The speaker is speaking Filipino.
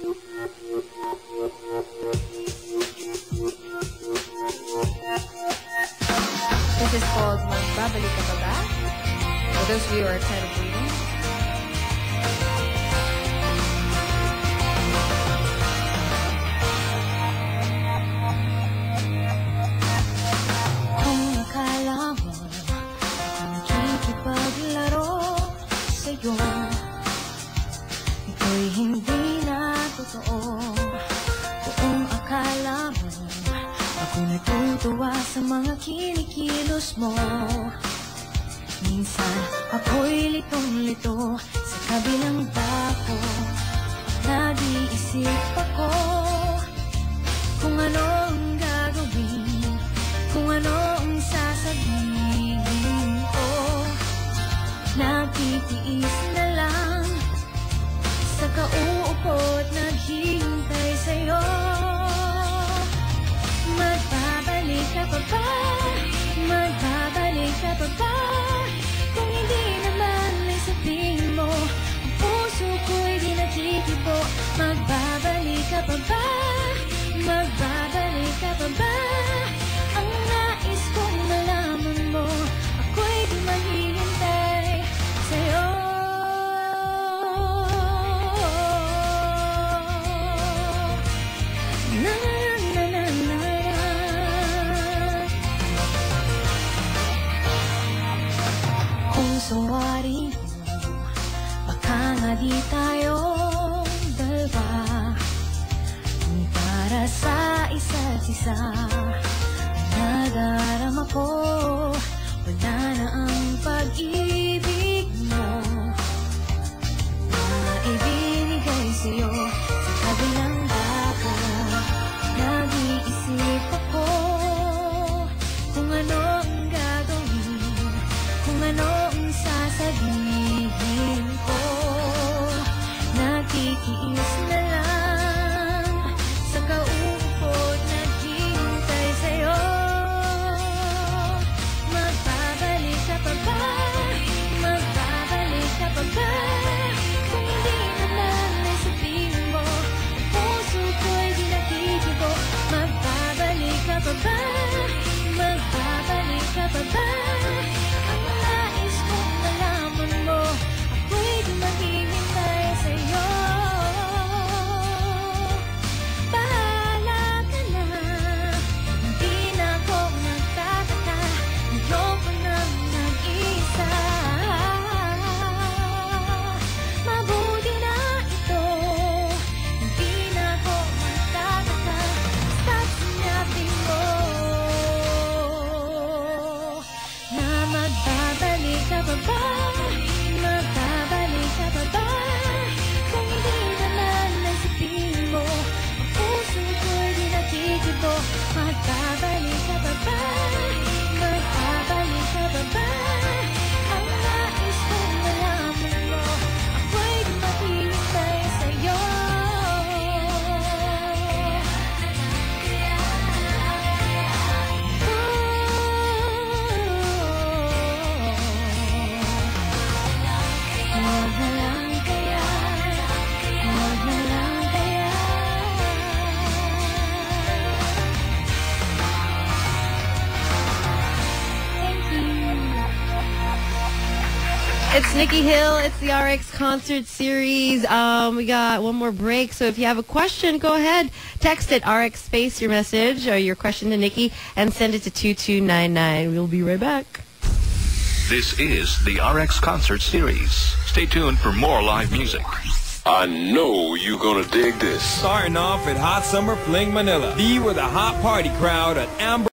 This is called Magbabalik Ka Pa Ba? For those of you who are tired of waiting. Kung akala mo nakikipaglaro sa'yo, ito'y hindi na totoo. Kung akala mo ako natutuwa sa mga kinikilos mo, minsan ako'y litong-lito sa kabilang dako. Nag-iisip ako kung ano ang gagawin, kung ano ang sasabihin ko. Nagtitiis na lang sa kauupo't naghihintay sa'yo. Magbabalik ka pa ba? Magbabalik ka pa ba? Kung hindi naman ay sabihin mo, ang puso ko'y di nakikibo. Magbabalik ka pa ba? Magbabalik ka pa ba? Ang nais kong malaman mo, ako'y di maghihintay sa'yo. Kung sawarin mo, baka nga di tayo dalawa. Kung para sa isa't isa nadarama ko, wala na ang pag-ibig mo na ibinigay sa'yo sa kabilang dako. Nag-iisip ako kung ano ang gagawin, kung ano ang sasabihin ko. Nagtitiis na lang sa kauupo't naghihintay sa'yo. Magbabalik ka pa ba? Magbabalik ka pa ba? Kung hindi naman ay sabihin mo, ang puso ko'y di nakikibo. Magbabalik ka pa ba? Magbabalik ka pa ba? Ang nais kong malaman mo, ako'y di maghihintay sa'yo. Bahala ka na, hindi na ako nagtataka. Ayoko nang nag-isa. Mabuti na ito, hindi na ako magtataka. Basta't sinabi mo na magbabalik ka pa ba? Magbabalik ka pa ba? Kung hindi naman ay sabihin mo, ang puso ko'y di nakikibo. Magbabalik ka pa ba? Magbabalik ka pa ba? Ang nais kong malaman mo, ako'y di maghihintay sa'yo. Huwag na lang kaya, huwag na lang kaya. Thank you. It's Nikki Hill. It's the RX Concert Series. We got one more break, so if you have a question, go ahead. Text it, RX space, your message or your question to Nikki, and send it to 2299. We'll be right back. This is the RX Concert Series. Stay tuned for more live music. I know you're gonna dig this. Starting off at Hot Summer Fling Manila. Be with a hot party crowd at Amber